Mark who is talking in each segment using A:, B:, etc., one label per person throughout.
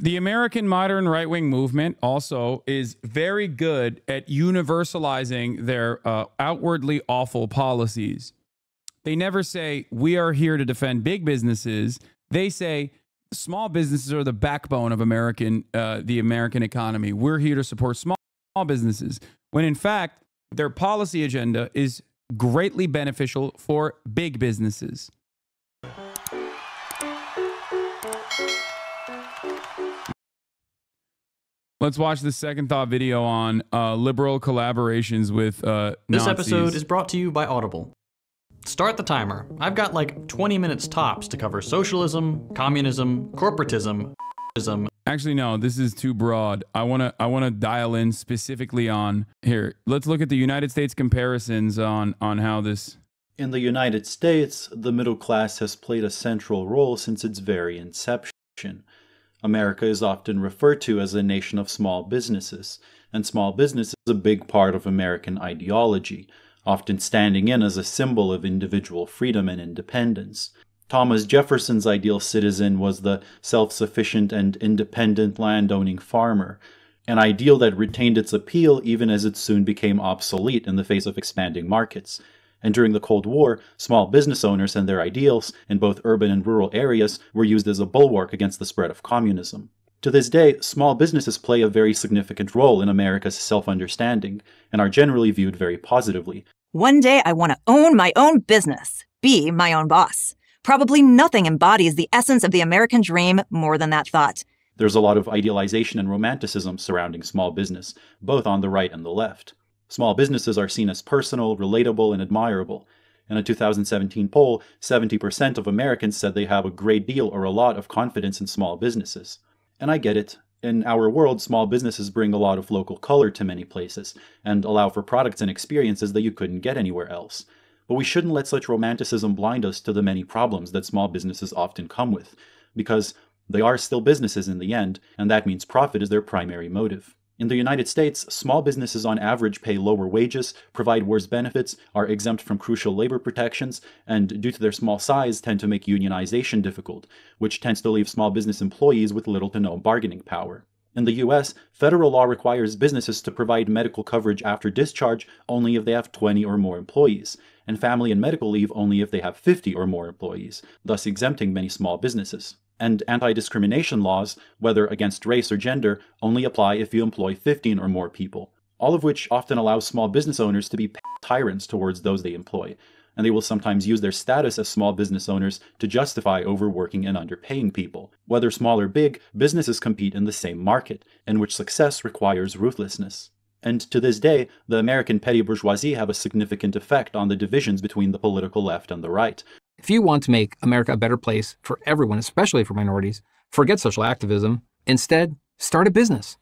A: The American modern right-wing movement also is very good at universalizing their outwardly awful policies. They never say, we are here to defend big businesses. They say, small businesses are the backbone of the American economy. We're here to support small businesses. When in fact, their policy agenda is greatly beneficial for big businesses. Let's watch the second thought video on liberal collaborations with Nazis.
B: This episode is brought to you by Audible. Start the timer. I've got like 20 minutes tops to cover socialism, communism, corporatism, fascism.
A: Actually, no, this is too broad. I wanna dial in specifically on here. Let's look at the United States comparisons on how this.
C: In the United States, the middle class has played a central role since its very inception. America is often referred to as a nation of small businesses, and small business is a big part of American ideology, often standing in as a symbol of individual freedom and independence. Thomas Jefferson's ideal citizen was the self-sufficient and independent landowning farmer, an ideal that retained its appeal even as it soon became obsolete in the face of expanding markets. And during the Cold War, small business owners and their ideals in both urban and rural areas were used as a bulwark against the spread of communism. To this day, small businesses play a very significant role in America's self-understanding and are generally viewed very positively.
D: One day I want to own my own business, be my own boss. Probably nothing embodies the essence of the American dream more than that thought.
C: There's a lot of idealization and romanticism surrounding small business, both on the right and the left. Small businesses are seen as personal, relatable, and admirable. In a 2017 poll, 70% of Americans said they have a great deal or a lot of confidence in small businesses. And I get it. In our world, small businesses bring a lot of local color to many places, and allow for products and experiences that you couldn't get anywhere else. But we shouldn't let such romanticism blind us to the many problems that small businesses often come with, because they are still businesses in the end, and that means profit is their primary motive. In the United States, small businesses on average pay lower wages, provide worse benefits, are exempt from crucial labor protections, and due to their small size tend to make unionization difficult, which tends to leave small business employees with little to no bargaining power. In the US, federal law requires businesses to provide medical coverage after discharge only if they have 20 or more employees, and family and medical leave only if they have 50 or more employees, thus exempting many small businesses. And anti-discrimination laws, whether against race or gender, only apply if you employ 15 or more people, all of which often allows small business owners to be tyrants towards those they employ, and they will sometimes use their status as small business owners to justify overworking and underpaying people. Whether small or big, businesses compete in the same market, in which success requires ruthlessness. And to this day, the American petty bourgeoisie have a significant effect on the divisions between the political left and the right.
E: If you want to make America a better place for everyone, especially for minorities, forget social activism. Instead, start a business.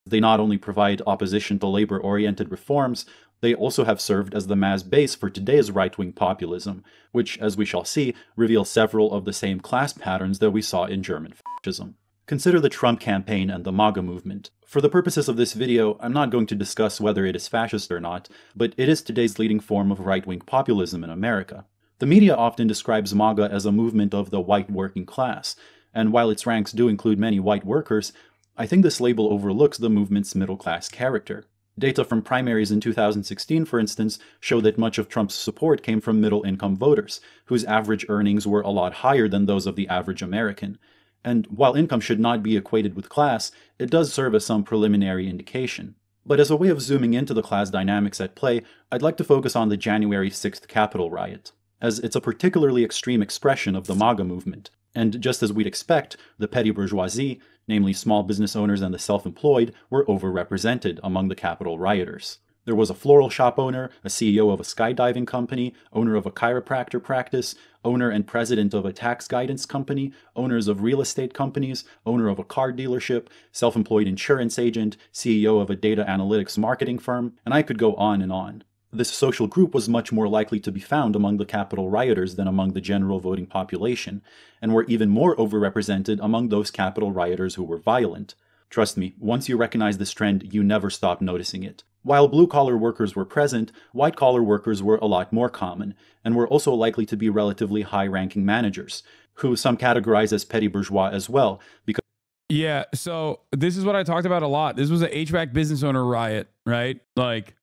C: They not only provide opposition to labor-oriented reforms, they also have served as the mass base for today's right-wing populism, which, as we shall see, reveals several of the same class patterns that we saw in German fascism. Consider the Trump campaign and the MAGA movement. For the purposes of this video, I'm not going to discuss whether it is fascist or not, but it is today's leading form of right-wing populism in America. The media often describes MAGA as a movement of the white working class, and while its ranks do include many white workers, I think this label overlooks the movement's middle-class character. Data from primaries in 2016, for instance, show that much of Trump's support came from middle-income voters, whose average earnings were a lot higher than those of the average American. And while income should not be equated with class, it does serve as some preliminary indication. But as a way of zooming into the class dynamics at play, I'd like to focus on the January 6th Capitol riot, as it's a particularly extreme expression of the MAGA movement. And just as we'd expect, the petty bourgeoisie, namely small business owners and the self-employed, were overrepresented among the Capitol rioters. There was a floral shop owner, a CEO of a skydiving company, owner of a chiropractor practice, owner and president of a tax guidance company, owners of real estate companies, owner of a car dealership, self-employed insurance agent, CEO of a data analytics marketing firm, and I could go on and on. This social group was much more likely to be found among the Capitol rioters than among the general voting population, and were even more overrepresented among those Capitol rioters who were violent. Trust me, once you recognize this trend, you never stop noticing it. While blue-collar workers were present, white-collar workers were a lot more common, and were also likely to be relatively high-ranking managers, who some categorize as petty bourgeois as well, because
A: Yeah, so this is what I talked about a lot. This was an HVAC business owner riot, right? Like,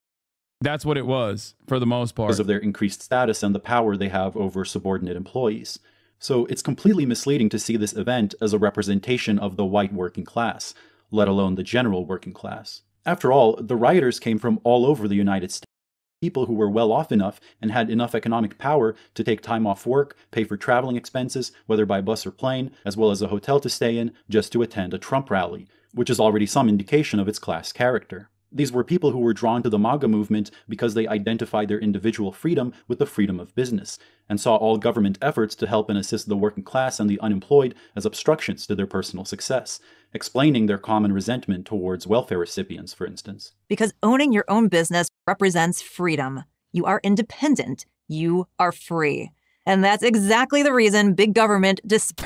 A: that's what it was for the most part.
C: Because of their increased status and the power they have over subordinate employees. So it's completely misleading to see this event as a representation of the white working class, let alone the general working class. After all, the rioters came from all over the United States. People who were well off enough and had enough economic power to take time off work, pay for traveling expenses, whether by bus or plane, as well as a hotel to stay in, just to attend a Trump rally, which is already some indication of its class character. These were people who were drawn to the MAGA movement because they identified their individual freedom with the freedom of business, and saw all government efforts to help and assist the working class and the unemployed as obstructions to their personal success, explaining their common resentment towards welfare recipients, for instance.
D: Because owning your own business represents freedom. You are independent. You are free. And that's exactly the reason big government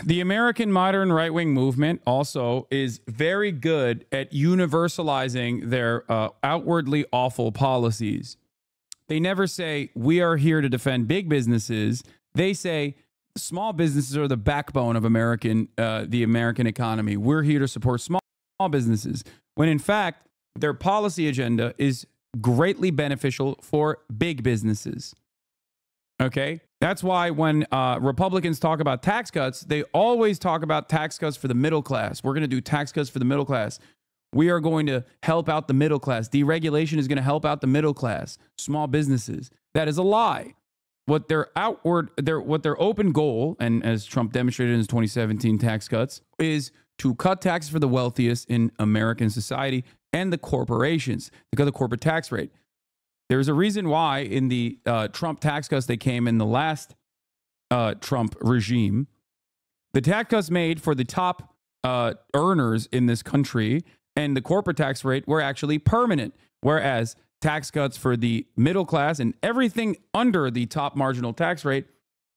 A: The American modern right-wing movement also is very good at universalizing their outwardly awful policies. They never say, we are here to defend big businesses. They say, small businesses are the backbone of the American economy. We're here to support small businesses. When in fact, their policy agenda is greatly beneficial for big businesses. Okay? That's why when Republicans talk about tax cuts, they always talk about tax cuts for the middle class. We're going to do tax cuts for the middle class. We are going to help out the middle class. Deregulation is going to help out the middle class, small businesses. That is a lie. What their open goal, and as Trump demonstrated in his 2017 tax cuts, is to cut taxes for the wealthiest in American society and the corporations, to cut the corporate tax rate. There's a reason why in the Trump tax cuts that came in the last Trump regime, the tax cuts made for the top earners in this country and the corporate tax rate were actually permanent, whereas tax cuts for the middle class and everything under the top marginal tax rate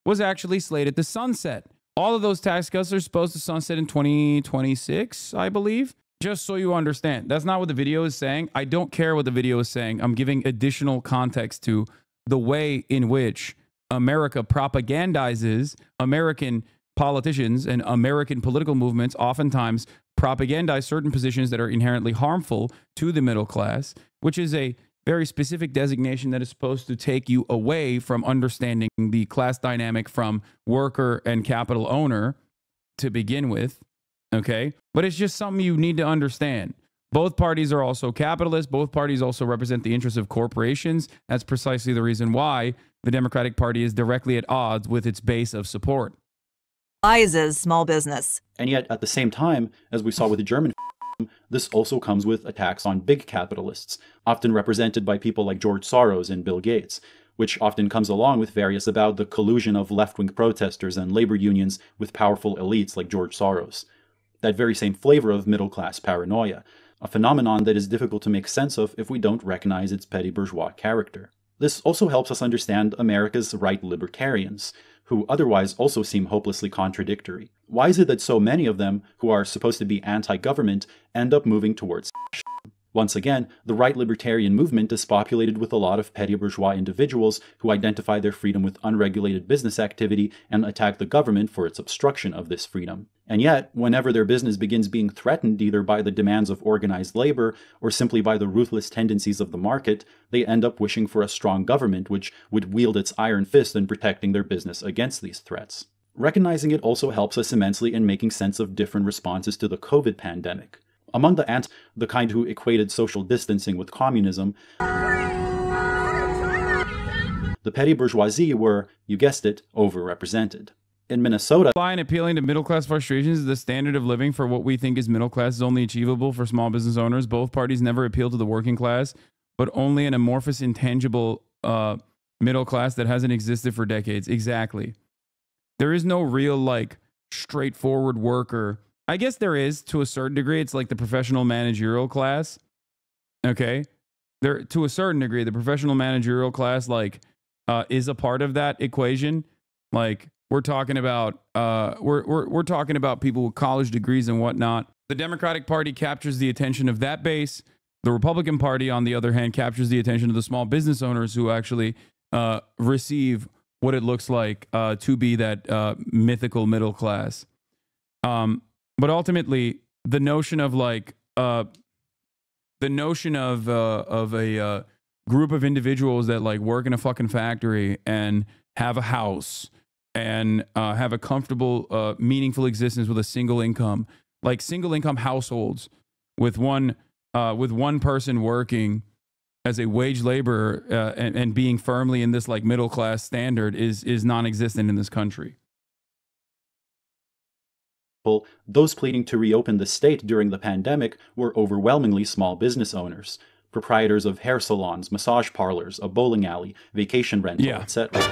A: was actually slated to sunset. All of those tax cuts are supposed to sunset in 2026, I believe. Just so you understand, that's not what the video is saying. I don't care what the video is saying. I'm giving additional context to the way in which America propagandizes American politicians and American political movements oftentimes propagandize certain positions that are inherently harmful to the middle class, which is a very specific designation that is supposed to take you away from understanding the class dynamic from worker and capital owner to begin with. Okay, but it's just something you need to understand. Both parties are also capitalists. Both parties also represent the interests of corporations. That's precisely the reason why the Democratic Party is directly at odds with its base of support.
D: despises small business.
C: And yet, at the same time, as we saw with the German, this also comes with attacks on big capitalists, often represented by people like George Soros and Bill Gates, which often comes along with various about the collusion of left-wing protesters and labor unions with powerful elites like George Soros. That very same flavor of middle-class paranoia, a phenomenon that is difficult to make sense of if we don't recognize its petty bourgeois character. This also helps us understand America's right libertarians, who otherwise also seem hopelessly contradictory. Why is it that so many of them, who are supposed to be anti-government, end up moving towards fascism? Once again, the right libertarian movement is populated with a lot of petty bourgeois individuals who identify their freedom with unregulated business activity and attack the government for its obstruction of this freedom. And yet, whenever their business begins being threatened either by the demands of organized labor or simply by the ruthless tendencies of the market, they end up wishing for a strong government which would wield its iron fist in protecting their business against these threats. Recognizing it also helps us immensely in making sense of different responses to the COVID pandemic. Among the kind who equated social distancing with communism, the petty bourgeoisie were, you guessed it, overrepresented. In Minnesota,
A: By and appealing to middle class frustrations, the standard of living for what we think is middle class is only achievable for small business owners. Both parties never appeal to the working class, but only an amorphous, intangible middle class that hasn't existed for decades. Exactly. There is no real, like, straightforward worker. I guess there is to a certain degree. It's like the professional managerial class. Okay. There, to a certain degree, the professional managerial class, like, is a part of that equation. Like, we're talking about we're talking about people with college degrees and whatnot. The Democratic Party captures the attention of that base. The Republican Party, on the other hand, captures the attention of the small business owners who actually receive what it looks like to be that mythical middle class. But ultimately, the notion of like the notion of a group of individuals that like work in a fucking factory and have a house and have a comfortable, meaningful existence with a single income, like single income households with one person working as a wage laborer and being firmly in this like middle class standard is non-existent in this country.
C: Those pleading to reopen the state during the pandemic were overwhelmingly small business owners, proprietors of hair salons, massage parlors, a bowling alley, vacation rental, etc.,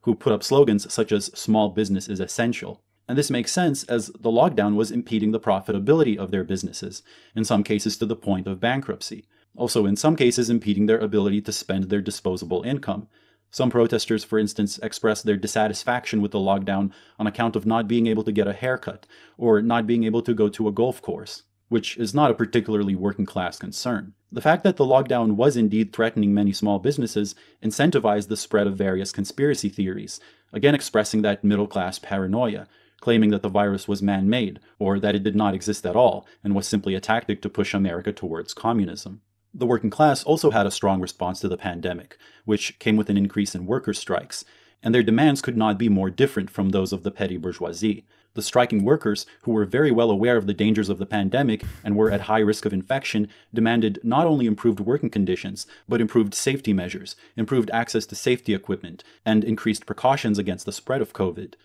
C: who put up slogans such as "small business is essential." And this makes sense as the lockdown was impeding the profitability of their businesses, in some cases to the point of bankruptcy. Also, in some cases, impeding their ability to spend their disposable income. Some protesters, for instance, expressed their dissatisfaction with the lockdown on account of not being able to get a haircut or not being able to go to a golf course, which is not a particularly working-class concern. The fact that the lockdown was indeed threatening many small businesses incentivized the spread of various conspiracy theories, again expressing that middle-class paranoia, claiming that the virus was man-made or that it did not exist at all and was simply a tactic to push America towards communism. The working class also had a strong response to the pandemic, which came with an increase in worker strikes, and their demands could not be more different from those of the petty bourgeoisie. The striking workers, who were very well aware of the dangers of the pandemic and were at high risk of infection, demanded not only improved working conditions, but improved safety measures, improved access to safety equipment, and increased precautions against the spread of COVID.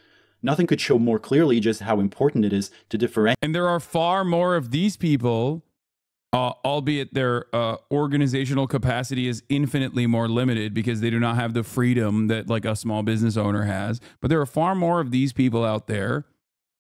C: Nothing could show more clearly just how important it is to differentiate.
A: And there are far more of these people, albeit their organizational capacity is infinitely more limited because they do not have the freedom that like a small business owner has. But there are far more of these people out there,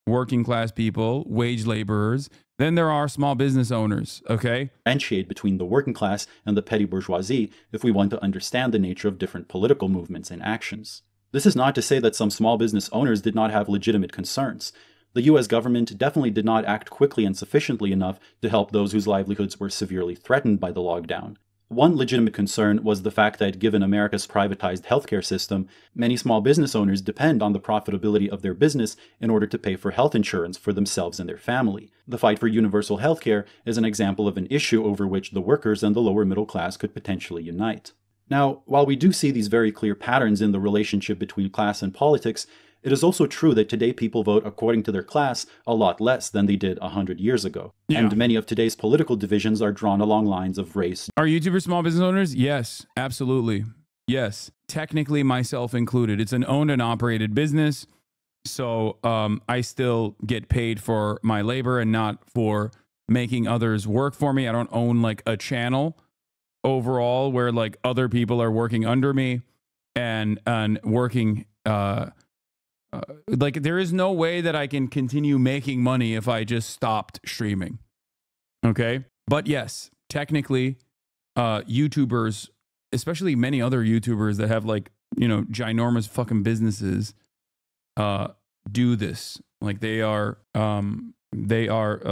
A: working class people, wage laborers, than there are small business owners, okay?
C: Differentiate between the working class and the petty bourgeoisie if we want to understand the nature of different political movements and actions. This is not to say that some small business owners did not have legitimate concerns. The US government definitely did not act quickly and sufficiently enough to help those whose livelihoods were severely threatened by the lockdown. One legitimate concern was the fact that given America's privatized healthcare system, many small business owners depend on the profitability of their business in order to pay for health insurance for themselves and their family. The fight for universal healthcare is an example of an issue over which the workers and the lower middle class could potentially unite. Now, while we do see these very clear patterns in the relationship between class and politics, it is also true that today people vote according to their class a lot less than they did 100 years ago. Yeah. And many of today's political divisions are drawn along lines of race.
A: Are YouTubers small business owners? Yes, absolutely. Yes, technically myself included. It's an owned and operated business. So I still get paid for my labor and not for making others work for me. I don't own like a channel overall where like other people are working under me and working like there is no way that I can continue making money if I just stopped streaming. Okay. But yes, technically, YouTubers, especially many other YouTubers that have like, you know, ginormous fucking businesses, do this. Like they are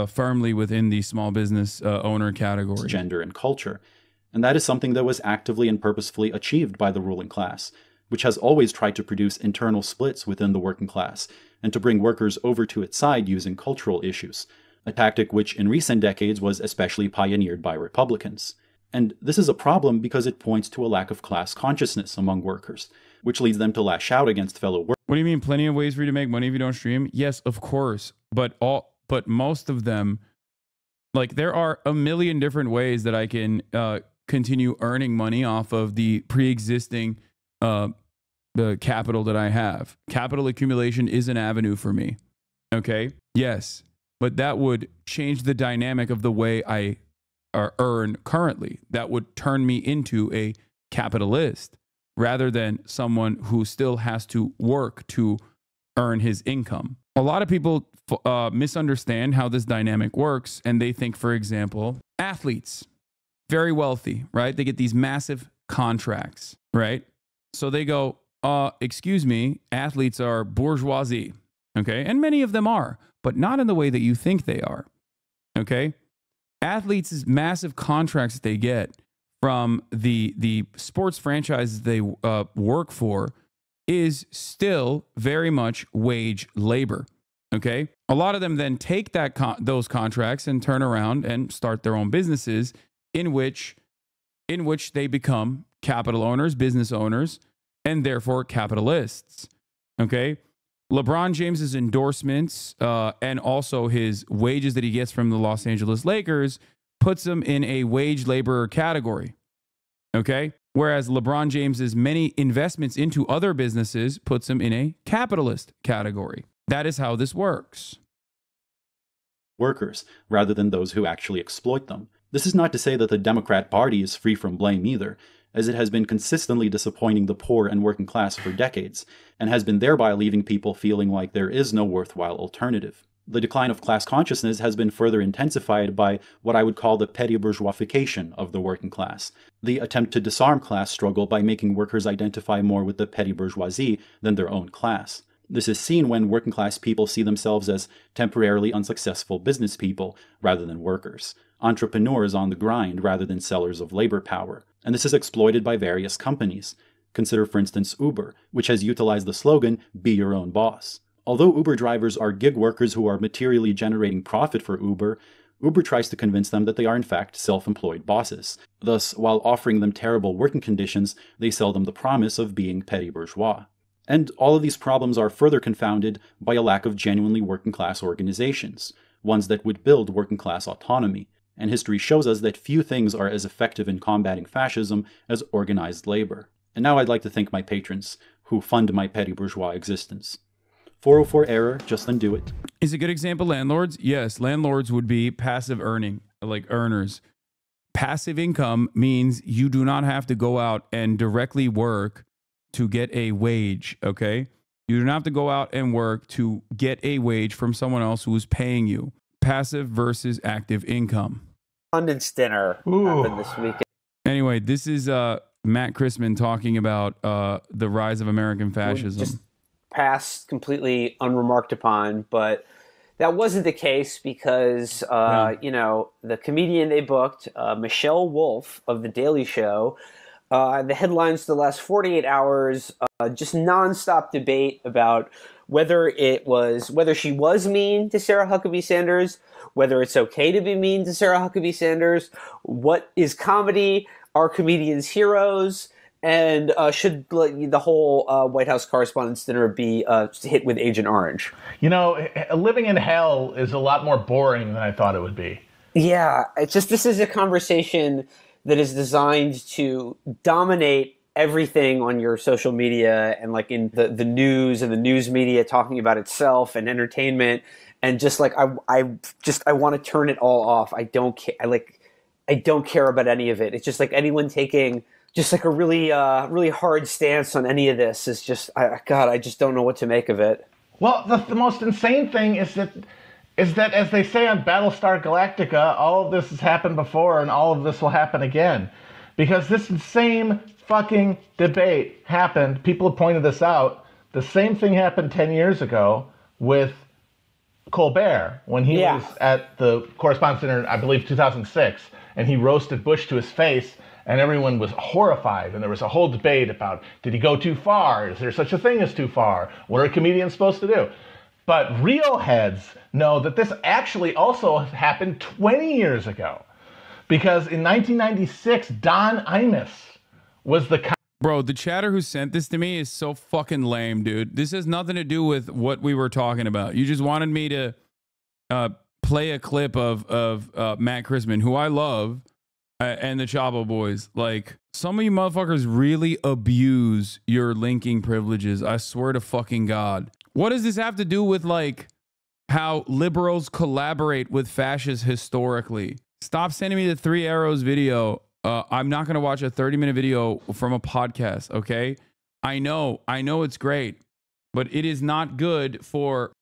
A: firmly within the small business owner category.
C: Gender and culture. And that is something that was actively and purposefully achieved by the ruling class, which has always tried to produce internal splits within the working class and to bring workers over to its side using cultural issues, a tactic which in recent decades was especially pioneered by Republicans. And this is a problem because it points to a lack of class consciousness among workers, which leads them to lash out against fellow workers.
A: What do you mean, plenty of ways for you to make money if you don't stream? Yes, of course. But most of them, like there are a million different ways that I can continue earning money off of the pre-existing the capital that I have. Capital accumulation is an avenue for me. Okay. Yes. But that would change the dynamic of the way I earn currently. That would turn me into a capitalist rather than someone who still has to work to earn his income. A lot of people misunderstand how this dynamic works. And they think, for example, athletes, very wealthy, right? They get these massive contracts, right? So they go, excuse me, athletes are bourgeoisie, okay? And many of them are, but not in the way that you think they are, okay? Athletes' massive contracts they get from the sports franchises they work for is still very much wage labor, Okay. A lot of them then take those contracts and turn around and start their own businesses in which they become capital owners, business owners, and therefore capitalists. Okay. LeBron James's endorsements and also his wages that he gets from the Los Angeles Lakers puts him in a wage laborer category. Okay. Whereas LeBron James's many investments into other businesses puts him in a capitalist category. That is how this works.
C: Workers, rather than those who actually exploit them. This is not to say that the Democrat Party is free from blame either, as it has been consistently disappointing the poor and working class for decades, and has been thereby leaving people feeling like there is no worthwhile alternative. The decline of class consciousness has been further intensified by what I would call the petty bourgeoisification of the working class, the attempt to disarm class struggle by making workers identify more with the petty bourgeoisie than their own class. This is seen when working class people see themselves as temporarily unsuccessful business people rather than workers, entrepreneurs on the grind rather than sellers of labor power. And this is exploited by various companies. Consider, for instance, Uber, which has utilized the slogan, "Be your own boss." Although Uber drivers are gig workers who are materially generating profit for Uber, Uber tries to convince them that they are in fact self-employed bosses. Thus, while offering them terrible working conditions, they sell them the promise of being petty bourgeois. And all of these problems are further confounded by a lack of genuinely working-class organizations, ones that would build working-class autonomy. And history shows us that few things are as effective in combating fascism as organized labor. And now I'd like to thank my patrons, who fund my petty bourgeois existence. 404 error, just undo it.
A: Is a good example landlords? Yes, landlords would be passive earning, like earners. Passive income means you do not have to go out and directly work to get a wage, okay? You do not have to go out and work to get a wage from someone else who is paying you. Passive versus active income.
F: London's dinner happened this weekend.
A: Anyway, this is Matt Christman talking about the rise of American fascism.
F: Just passed completely unremarked upon, but that wasn't the case because, you know, the comedian they booked, Michelle Wolf of The Daily Show, the headlines the last 48 hours, just nonstop debate about whether she was mean to Sarah Huckabee Sanders, whether it's okay to be mean to Sarah Huckabee Sanders, what is comedy, are comedians heroes, and should the whole White House Correspondents' Dinner be hit with Agent Orange?
G: You know, living in hell is a lot more boring than I thought it would be.
F: Yeah, it's just, this is a conversation that is designed to dominate everything on your social media and like in the news and the news media talking about itself and entertainment. And just like, I want to turn it all off. I don't care. I don't care about any of it. It's just like anyone taking just like a really hard stance on any of this is just, God, I just don't know what to make of it.
G: Well, the most insane thing is that, as they say on Battlestar Galactica, all of this has happened before and all of this will happen again. Because this same fucking debate happened, people have pointed this out, the same thing happened 10 years ago with Colbert when he was at the Correspondents' Dinner, I believe 2006, and he roasted Bush to his face, and everyone was horrified, and there was a whole debate about, did he go too far? Is there such a thing as too far? What are comedians supposed to do? But real heads know that this actually also happened 20 years ago. Because in 1996, Don Imus was the...
A: Bro, the chatter who sent this to me is so fucking lame, dude. This has nothing to do with what we were talking about. You just wanted me to play a clip of Matt Christman, who I love, and the Chavo Boys. Like, some of you motherfuckers really abuse your linking privileges. I swear to fucking God. What does this have to do with, like, how liberals collaborate with fascists historically? Stop sending me the 3 Arrows video. I'm not going to watch a 30-minute video from a podcast, okay? I know it's great, but it is not good for...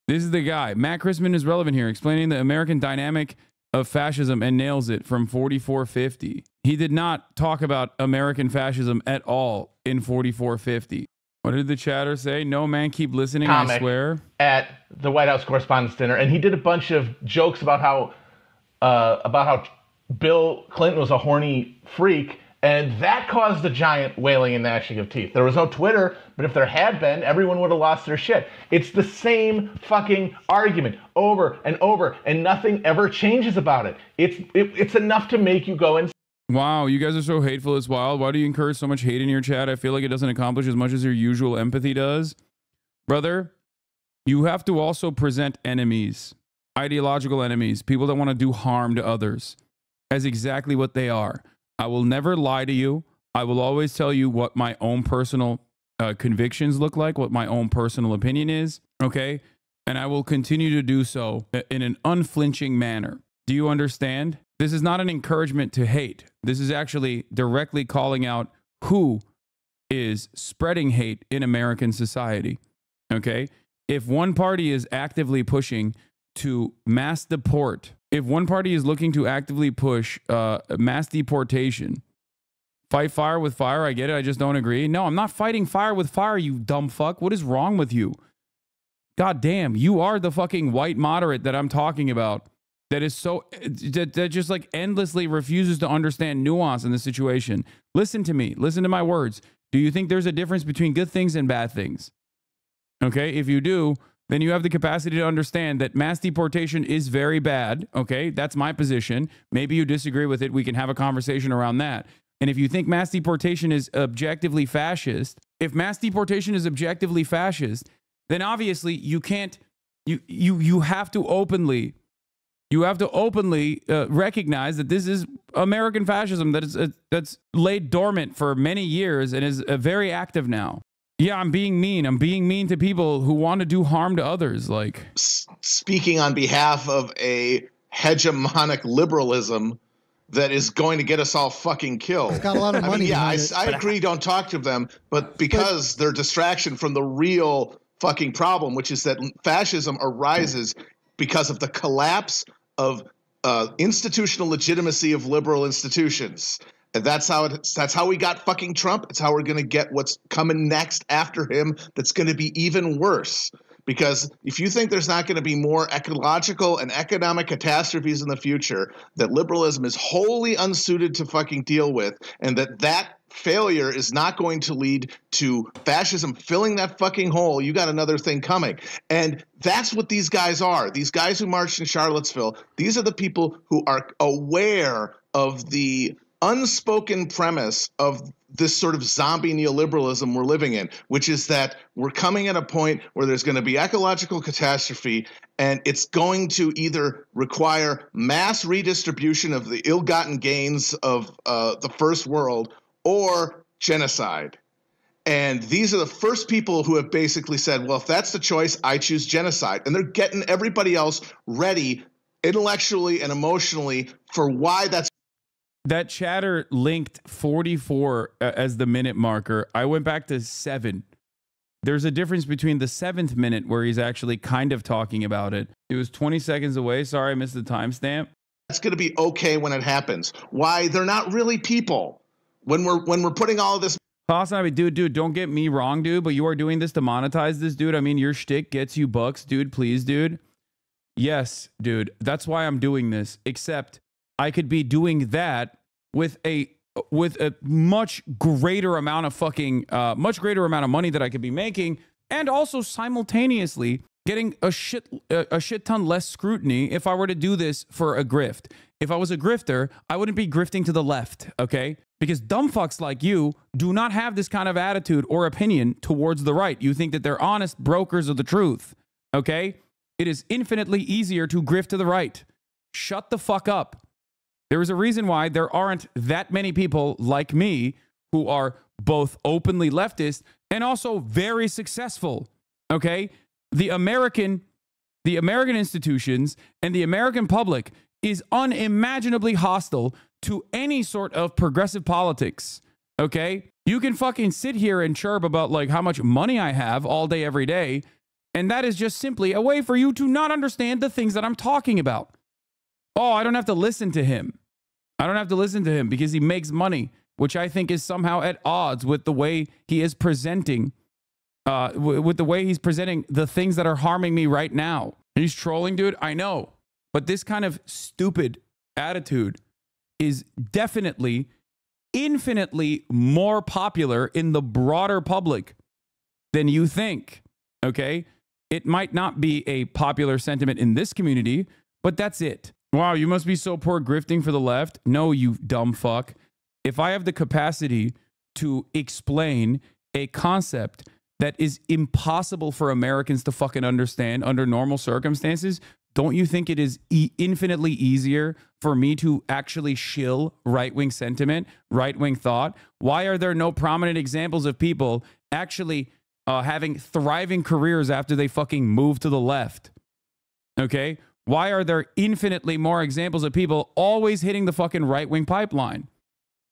A: This is the guy. Matt Christman is relevant here, explaining the American dynamic of fascism and nails it from 4450. He did not talk about American fascism at all in 4450. What did the chatter say? No, man, keep listening, I swear.
G: At the White House Correspondents' Dinner, and he did a bunch of jokes about how Bill Clinton was a horny freak, And that caused the giant wailing and gnashing of teeth. There was no Twitter, but if there had been, everyone would have lost their shit. It's the same fucking argument over and over, and nothing ever changes about it. It's enough to make you go and...
A: Wow, you guys are so hateful. It's wild. Why do you encourage so much hate in your chat? I feel like it doesn't accomplish as much as your usual empathy does. Brother, you have to also present enemies, ideological enemies, people that want to do harm to others, as exactly what they are. I will never lie to you. I will always tell you what my own personal convictions look like, what my own personal opinion is, okay? And I will continue to do so in an unflinching manner. Do you understand? This is not an encouragement to hate. This is actually directly calling out who is spreading hate in American society, okay? If one party is actively pushing to mass deport, if one party is looking to actively push mass deportation, fight fire with fire, I get it, I just don't agree. No, I'm not fighting fire with fire, you dumb fuck. What is wrong with you? God damn, you are the fucking white moderate that I'm talking about that is so, that just like endlessly refuses to understand nuance in the situation. Listen to me, listen to my words. Do you think there's a difference between good things and bad things? Okay, if you do, then you have the capacity to understand that mass deportation is very bad, okay? That's my position. Maybe you disagree with it. We can have a conversation around that. And if you think mass deportation is objectively fascist, if mass deportation is objectively fascist, then obviously you can't, you have to openly recognize that this is American fascism that's laid dormant for many years and is very active now. Yeah, I'm being mean. I'm being mean to people who want to do harm to others. Like,
H: speaking on behalf of a hegemonic liberalism that is going to get us all fucking killed.
I: It's got a lot of money.
H: I agree. Don't talk to them, but because they're distraction from the real fucking problem, which is that fascism arises because of the collapse of institutional legitimacy of liberal institutions. And that's how we got fucking Trump. It's how we're going to get what's coming next after him that's going to be even worse. Because if you think there's not going to be more ecological and economic catastrophes in the future that liberalism is wholly unsuited to fucking deal with, and that failure is not going to lead to fascism filling that fucking hole, you got another thing coming. And that's what these guys are. These guys who marched in Charlottesville, these are the people who are aware of the unspoken premise of this sort of zombie neoliberalism we're living in, which is that we're coming at a point where there's going to be ecological catastrophe, and it's going to either require mass redistribution of the ill-gotten gains of the first world or genocide. And these are the first people who have basically said, well, if that's the choice, I choose genocide. And they're getting everybody else ready intellectually and emotionally for why that's.
A: That chatter linked 44 as the minute marker. I went back to 7. There's a difference between the 7th minute where he's actually kind of talking about it. It was 20 seconds away. Sorry, I missed the timestamp.
H: That's going to be okay when it happens. Why? They're not really people. When we're putting all of this.
A: HasanAbi, dude, don't get me wrong, dude, but you are doing this to monetize this, dude. I mean, your shtick gets you bucks, dude. Please, dude. Yes, dude. That's why I'm doing this. Except I could be doing that with a much greater amount of fucking much greater amount of money that I could be making, and also simultaneously getting a shit ton less scrutiny if I were to do this for a grift. If I was a grifter, I wouldn't be grifting to the left, okay? Because dumb fucks like you do not have this kind of attitude or opinion towards the right. You think that they're honest brokers of the truth, okay? It is infinitely easier to grift to the right. Shut the fuck up. There is a reason why there aren't that many people like me who are both openly leftist and also very successful, okay? The American institutions and the American public is unimaginably hostile to any sort of progressive politics, okay? You can fucking sit here and chirp about like how much money I have all day, every day, and that is just simply a way for you to not understand the things that I'm talking about. Oh, I don't have to listen to him. I don't have to listen to him because he makes money, which I think is somehow at odds with the way he is presenting, with the way he's presenting the things that are harming me right now. He's trolling, dude. I know. But this kind of stupid attitude is definitely infinitely more popular in the broader public than you think, okay? It might not be a popular sentiment in this community, but that's it. Wow, you must be so poor grifting for the left. No, you dumb fuck. If I have the capacity to explain a concept that is impossible for Americans to fucking understand under normal circumstances, don't you think it is infinitely easier for me to actually shill right-wing sentiment, right-wing thought? Why are there no prominent examples of people actually having thriving careers after they fucking move to the left? Okay? Why are there infinitely more examples of people always hitting the fucking right-wing pipeline?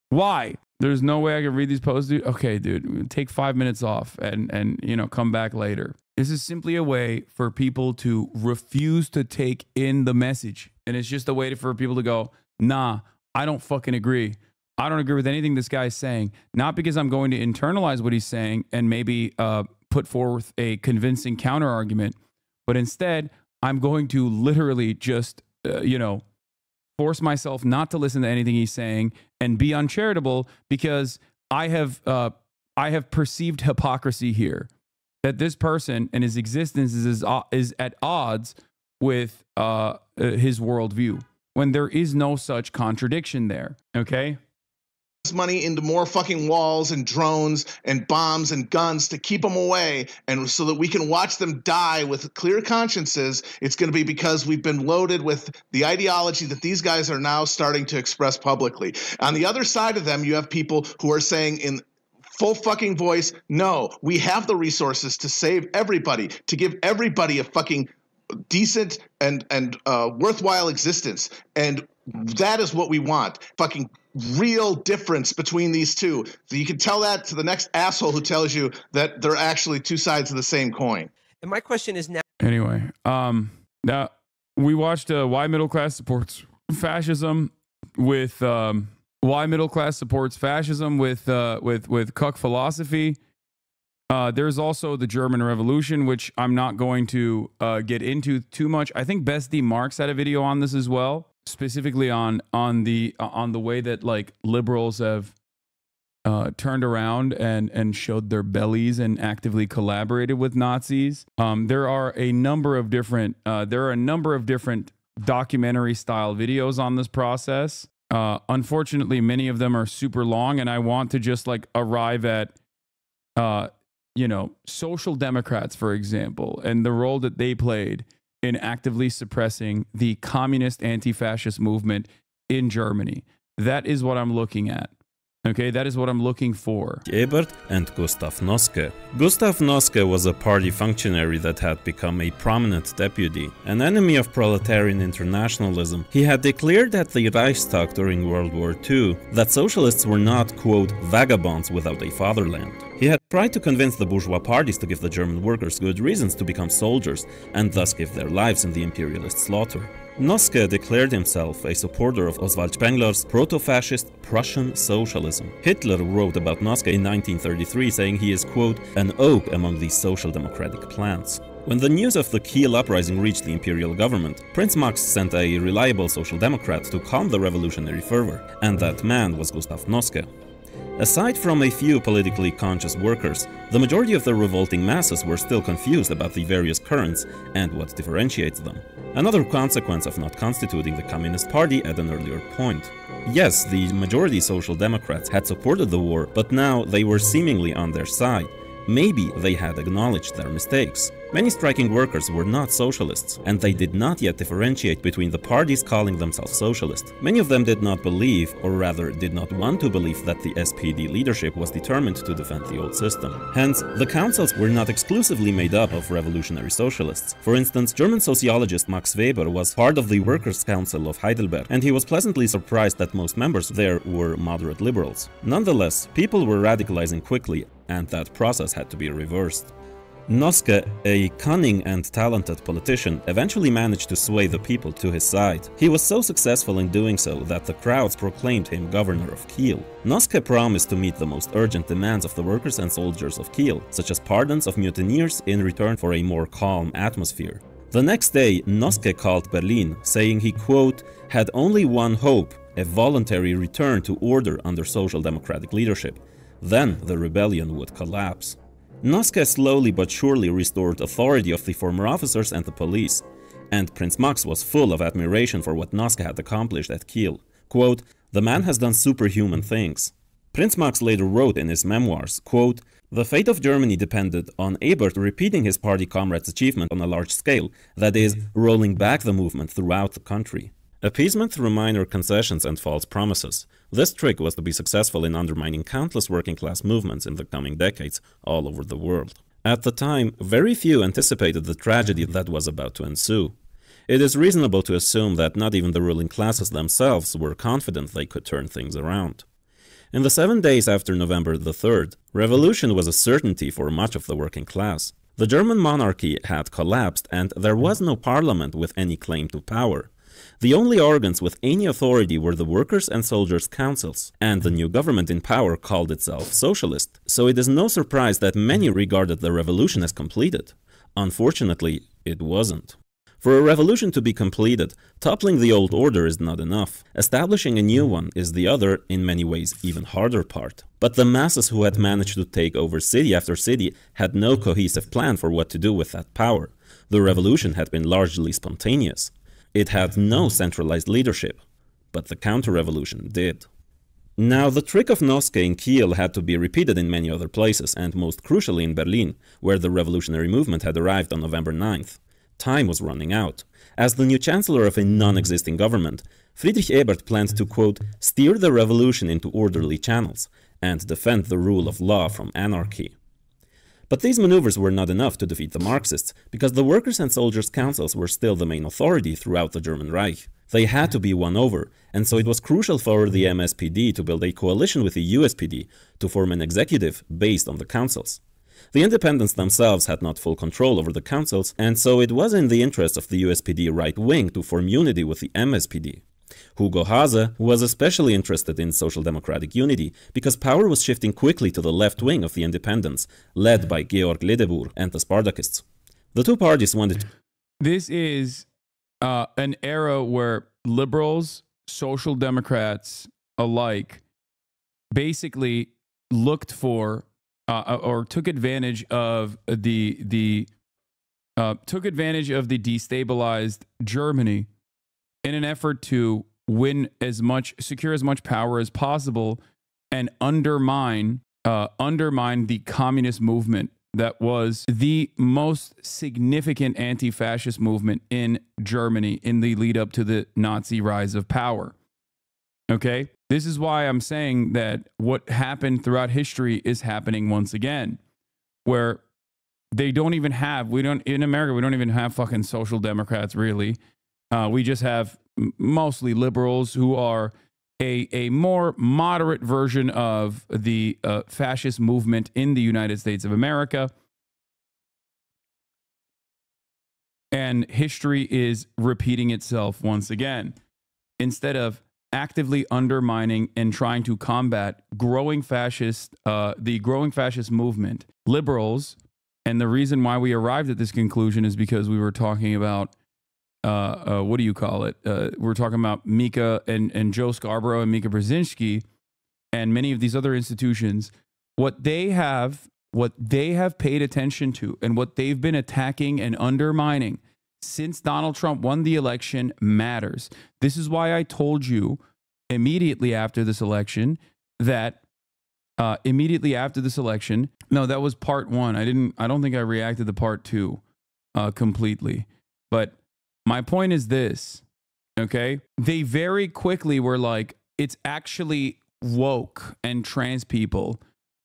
A: Why? There's no way I can read these posts, dude. Okay, dude, take 5 minutes off and you know, come back later. This is simply a way for people to refuse to take in the message. And it's just a way for people to go, nah, I don't fucking agree. I don't agree with anything this guy's saying. Not because I'm going to internalize what he's saying and maybe put forth a convincing counter argument, but instead I'm going to literally just, you know, force myself not to listen to anything he's saying and be uncharitable because I have perceived hypocrisy here. That this person and his existence is at odds with his worldview when there is no such contradiction there. Okay.
H: Money into more fucking walls and drones and bombs and guns to keep them away, and so that we can watch them die with clear consciences. It's going to be because we've been loaded with the ideology that these guys are now starting to express publicly. On the other side of them, you have people who are saying in full fucking voice, no, we have the resources to save everybody, to give everybody a fucking decent and worthwhile existence. And that is what we want. Fucking real difference between these two. So you can tell that to the next asshole who tells you that they're actually two sides of the same coin.
I: And my question is now.
A: Anyway, now we watched Why Middle Class Supports Fascism with Why Middle Class Supports Fascism with cuck philosophy. There's also the German Revolution, which I'm not going to get into too much. I think Bestie Marks had a video on this as well, specifically on the way that like liberals have turned around and showed their bellies and actively collaborated with Nazis. There are a number of different documentary style videos on this process. Unfortunately, many of them are super long, and I want to just like arrive at you know, social democrats, for example, and the role that they played in actively suppressing the communist anti-fascist movement in Germany. That is what I'm looking at. Okay, that is what I'm looking for.
J: Ebert and Gustav Noske. Gustav Noske was a party functionary that had become a prominent deputy, an enemy of proletarian internationalism. He had declared at the Reichstag during World War II that socialists were not, quote, vagabonds without a fatherland. He had tried to convince the bourgeois parties to give the German workers good reasons to become soldiers and thus give their lives in the imperialist slaughter. Noske declared himself a supporter of Oswald Spengler's proto-fascist Prussian socialism. Hitler wrote about Noske in 1933, saying he is, quote, an oak among these social democratic plants. When the news of the Kiel uprising reached the imperial government, Prince Max sent a reliable social democrat to calm the revolutionary fervor, and that man was Gustav Noske. Aside from a few politically conscious workers, the majority of the revolting masses were still confused about the various currents and what differentiates them. Another consequence of not constituting the Communist Party at an earlier point. Yes, the majority Social Democrats had supported the war, but now they were seemingly on their side. Maybe they had acknowledged their mistakes. Many striking workers were not socialists, and they did not yet differentiate between the parties calling themselves socialist. Many of them did not believe, or rather did not want to believe, that the SPD leadership was determined to defend the old system. Hence, the councils were not exclusively made up of revolutionary socialists. For instance, German sociologist Max Weber was part of the Workers' Council of Heidelberg, and he was pleasantly surprised that most members there were moderate liberals. Nonetheless, people were radicalizing quickly, and that process had to be reversed. Noske, a cunning and talented politician, eventually managed to sway the people to his side. He was so successful in doing so that the crowds proclaimed him governor of Kiel. Noske promised to meet the most urgent demands of the workers and soldiers of Kiel, such as pardons of mutineers in return for a more calm atmosphere. The next day, Noske called Berlin, saying he, quote, had only one hope, a voluntary return to order under social democratic leadership. Then the rebellion would collapse. Noske slowly but surely restored authority of the former officers and the police, and Prince Max was full of admiration for what Noske had accomplished at Kiel. Quote, "The man has done superhuman things." Prince Max later wrote in his memoirs, quote, "The fate of Germany depended on Ebert repeating his party comrades' achievement on a large scale, that is, rolling back the movement throughout the country. Appeasement through minor concessions and false promises. This trick was to be successful in undermining countless working-class movements in the coming decades all over the world. At the time, very few anticipated the tragedy that was about to ensue. It is reasonable to assume that not even the ruling classes themselves were confident they could turn things around. In the 7 days after November the 3rd, revolution was a certainty for much of the working class. The German monarchy had collapsed and there was no parliament with any claim to power. The only organs with any authority were the workers' and soldiers' councils, and the new government in power called itself socialist, so it is no surprise that many regarded the revolution as completed. Unfortunately, it wasn't. For a revolution to be completed, toppling the old order is not enough. Establishing a new one is the other, in many ways, even harder part. But the masses who had managed to take over city after city had no cohesive plan for what to do with that power. The revolution had been largely spontaneous. It had no centralized leadership, but the counter-revolution did. Now, the trick of Noske in Kiel had to be repeated in many other places, and most crucially in Berlin, where the revolutionary movement had arrived on November 9th. Time was running out. As the new chancellor of a non-existing government, Friedrich Ebert planned to, quote, "steer the revolution into orderly channels and defend the rule of law from anarchy." But these maneuvers were not enough to defeat the Marxists, because the workers' and soldiers' councils were still the main authority throughout the German Reich. They had to be won over, and so it was crucial for the MSPD to build a coalition with the USPD to form an executive based on the councils. The independents themselves had not full control over the councils, and so it was in the interest of the USPD right wing to form unity with the MSPD. Hugo Haase was especially interested in social democratic unity because power was shifting quickly to the left wing of the independents, led by Georg Ledebour and the Spartakists. The two parties wanted to...
A: This is an era where liberals, social democrats alike basically looked for or took advantage of the destabilized Germany in an effort to secure as much power as possible and undermine the communist movement that was the most significant anti-fascist movement in Germany in the lead up to the Nazi rise of power. Okay? This is why I'm saying that what happened throughout history is happening once again, where in America, we don't even have fucking social democrats, really. We just have mostly liberals who are a more moderate version of the fascist movement in the United States of America. And history is repeating itself once again. Instead of actively undermining and trying to combat the growing fascist movement, liberals, and the reason why we arrived at this conclusion is because we were talking about we're talking about Mika and Joe Scarborough and Mika Brzezinski and many of these other institutions. What they have paid attention to and what they've been attacking and undermining since Donald Trump won the election matters. This is why I told you immediately after this election that no, that was part one. I don't think I reacted to part two completely. But my point is this, okay? They very quickly were like, it's actually woke and trans people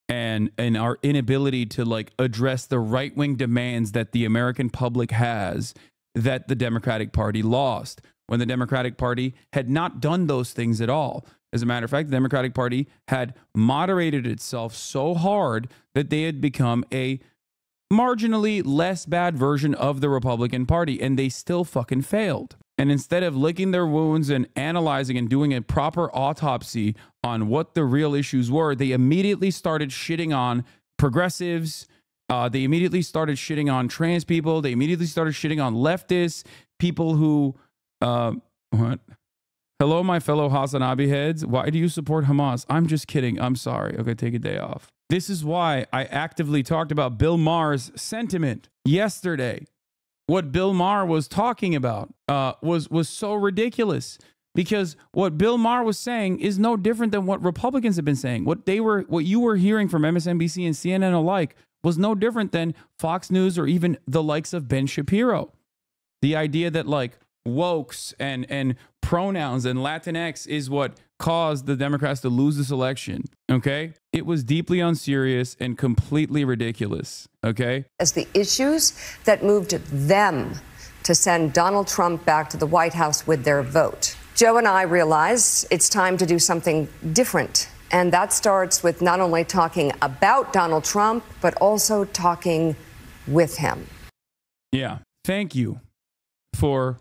A: and our inability to like address the right-wing demands that the American public has that the Democratic Party lost, when the Democratic Party had not done those things at all. As a matter of fact, the Democratic Party had moderated itself so hard that they had become a marginally less bad version of the Republican Party, and they still fucking failed. And instead of licking their wounds and analyzing and doing a proper autopsy on what the real issues were, they immediately started shitting on progressives. They immediately started shitting on trans people. They immediately started shitting on leftists, people who, Hello, my fellow HasanAbi heads. Why do you support Hamas? I'm just kidding. I'm sorry. Okay, take a day off. This is why I actively talked about Bill Maher's sentiment yesterday. What Bill Maher was talking about was so ridiculous, because what Bill Maher was saying is no different than what Republicans have been saying. What you were hearing from MSNBC and CNN alike was no different than Fox News or even the likes of Ben Shapiro. The idea that like wokes and pronouns and Latinx is what caused the Democrats to lose this election. Okay? It was deeply unserious and completely ridiculous. Okay?
I: As the issues that moved them to send Donald Trump back to the White House with their vote. Joe and I realize it's time to do something different. And that starts with not only talking about Donald Trump, but also talking with him.
A: Yeah. Thank you for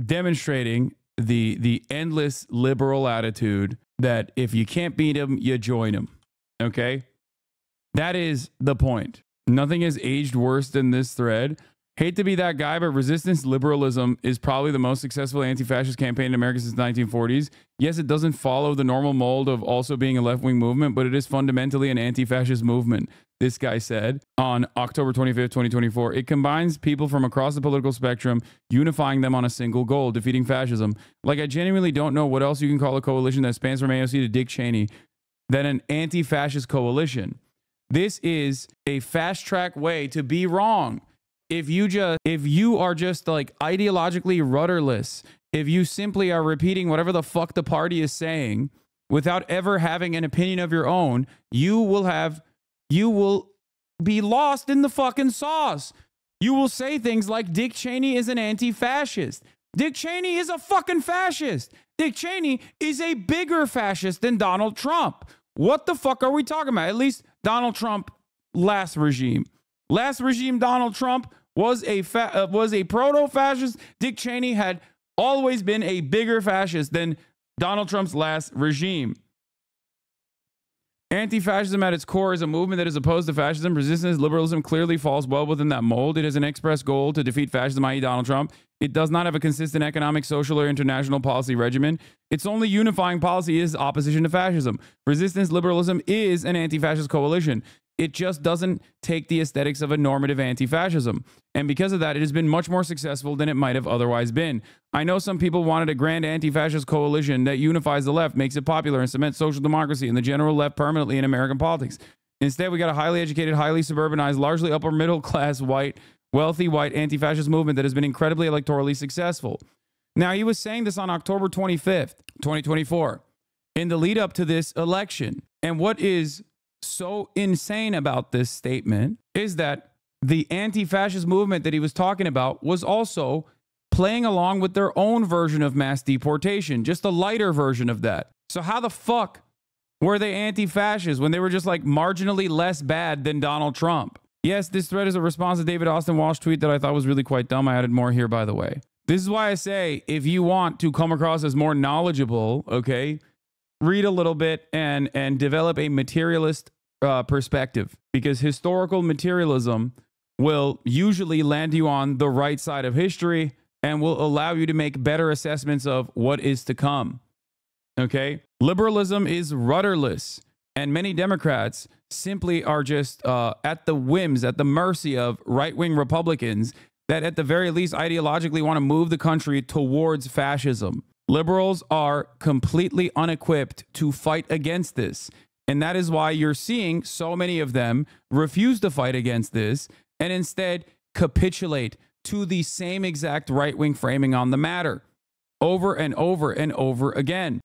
A: demonstrating the endless liberal attitude that if you can't beat him, you join him. Okay? That is the point. Nothing has aged worse than this thread. Hate to be that guy, but resistance liberalism is probably the most successful anti-fascist campaign in America since the 1940s. Yes, it doesn't follow the normal mold of also being a left-wing movement, but it is fundamentally an anti-fascist movement, this guy said on October 25th, 2024. It combines people from across the political spectrum, unifying them on a single goal, defeating fascism. Like, I genuinely don't know what else you can call a coalition that spans from AOC to Dick Cheney than an anti-fascist coalition. This is a fast-track way to be wrong. If you are just like ideologically rudderless, if you simply are repeating whatever the fuck the party is saying without ever having an opinion of your own, you will be lost in the fucking sauce. You will say things like Dick Cheney is an anti-fascist. Dick Cheney is a fucking fascist. Dick Cheney is a bigger fascist than Donald Trump. What the fuck are we talking about? At least Donald Trump last regime. Last regime, Donald Trump was a proto-fascist. Dick Cheney had always been a bigger fascist than Donald Trump's last regime. Anti-fascism at its core is a movement that is opposed to fascism. Resistance liberalism clearly falls well within that mold. It has an express goal to defeat fascism, i.e. Donald Trump. It does not have a consistent economic, social, or international policy regimen. Its only unifying policy is opposition to fascism. Resistance liberalism is an anti-fascist coalition. It just doesn't take the aesthetics of a normative anti-fascism. And because of that, it has been much more successful than it might have otherwise been. I know some people wanted a grand anti-fascist coalition that unifies the left, makes it popular, and cements social democracy and the general left permanently in American politics. Instead, we got a highly educated, highly suburbanized, largely upper middle class, white, wealthy white anti-fascist movement that has been incredibly electorally successful. Now, he was saying this on October 25th, 2024, in the lead up to this election. And what is so insane about this statement is that the anti-fascist movement that he was talking about was also playing along with their own version of mass deportation, just a lighter version of that. So how the fuck were they anti-fascist when they were just like marginally less bad than Donald Trump? Yes, this thread is a response to David Austin Walsh tweet that I thought was really quite dumb. I added more here, by the way. This is why I say, if you want to come across as more knowledgeable, okay, read a little bit and develop a materialist perspective, because historical materialism will usually land you on the right side of history and will allow you to make better assessments of what is to come. Okay? Liberalism is rudderless, and many Democrats simply are just at the whims, at the mercy of right-wing Republicans that at the very least ideologically want to move the country towards fascism. Liberals are completely unequipped to fight against this. And that is why you're seeing so many of them refuse to fight against this and instead capitulate to the same exact right-wing framing on the matter over and over and over again.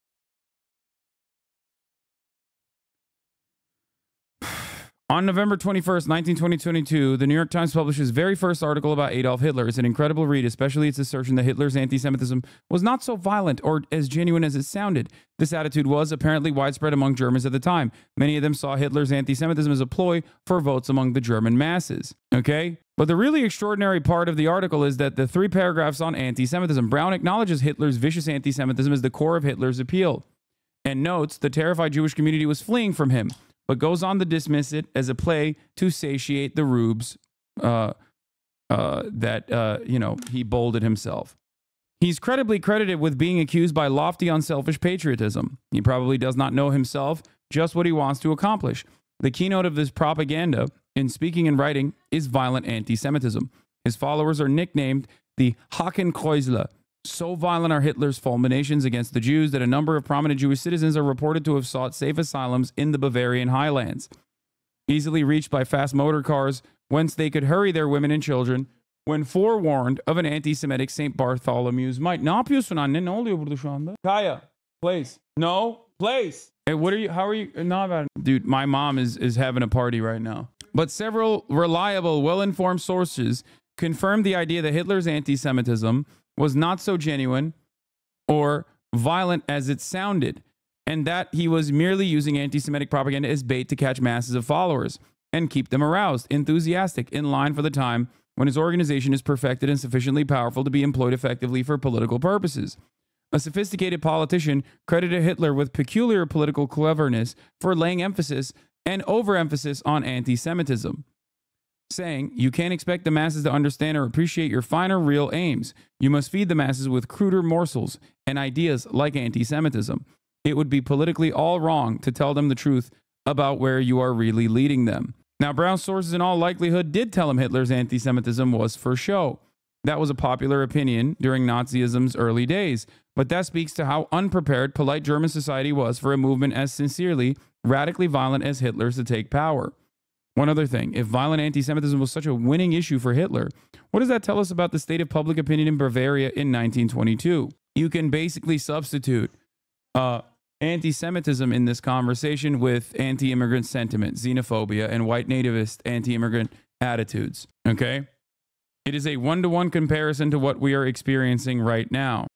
A: On November 21st, 2022, the New York Times published its very first article about Adolf Hitler. It's an incredible read, especially its assertion that Hitler's anti-Semitism was not so violent or as genuine as it sounded. This attitude was apparently widespread among Germans at the time. Many of them saw Hitler's anti-Semitism as a ploy for votes among the German masses. Okay? But the really extraordinary part of the article is that the 3 paragraphs on anti-Semitism, Brown acknowledges Hitler's vicious anti-Semitism as the core of Hitler's appeal, and notes the terrified Jewish community was fleeing from him, but goes on to dismiss it as a play to satiate the rubes that he bolded himself. He's credibly credited with being accused by lofty, unselfish patriotism. He probably does not know himself just what he wants to accomplish. The keynote of this propaganda, in speaking and writing, is violent anti-Semitism. His followers are nicknamed the Hakenkreuzler. So violent are Hitler's fulminations against the Jews that a number of prominent Jewish citizens are reported to have sought safe asylums in the Bavarian highlands, easily reached by fast motor cars, whence they could hurry their women and children when forewarned of an anti-Semitic St. Bartholomew's might. Ne yapıyorsun anne? Ne oluyor burada şu anda? Kaya, place. No, place. Hey, what are you? How are you? Not about it. Dude, my mom is having a party right now. But several reliable, well-informed sources confirmed the idea that Hitler's anti-Semitism was not so genuine or violent as it sounded, and that he was merely using anti-Semitic propaganda as bait to catch masses of followers and keep them aroused, enthusiastic, in line for the time when his organization is perfected and sufficiently powerful to be employed effectively for political purposes. A sophisticated politician credited Hitler with peculiar political cleverness for laying emphasis and overemphasis on anti-Semitism, saying, "You can't expect the masses to understand or appreciate your finer, real aims. You must feed the masses with cruder morsels and ideas like anti-Semitism. It would be politically all wrong to tell them the truth about where you are really leading them." Now, Brown's sources in all likelihood did tell him Hitler's anti-Semitism was for show. That was a popular opinion during Nazism's early days, but that speaks to how unprepared polite German society was for a movement as sincerely, radically violent as Hitler's to take power. One other thing, if violent anti-Semitism was such a winning issue for Hitler, what does that tell us about the state of public opinion in Bavaria in 1922? You can basically substitute anti-Semitism in this conversation with anti-immigrant sentiment, xenophobia, and white nativist anti-immigrant attitudes, okay? It is a one-to-one comparison to what we are experiencing right now.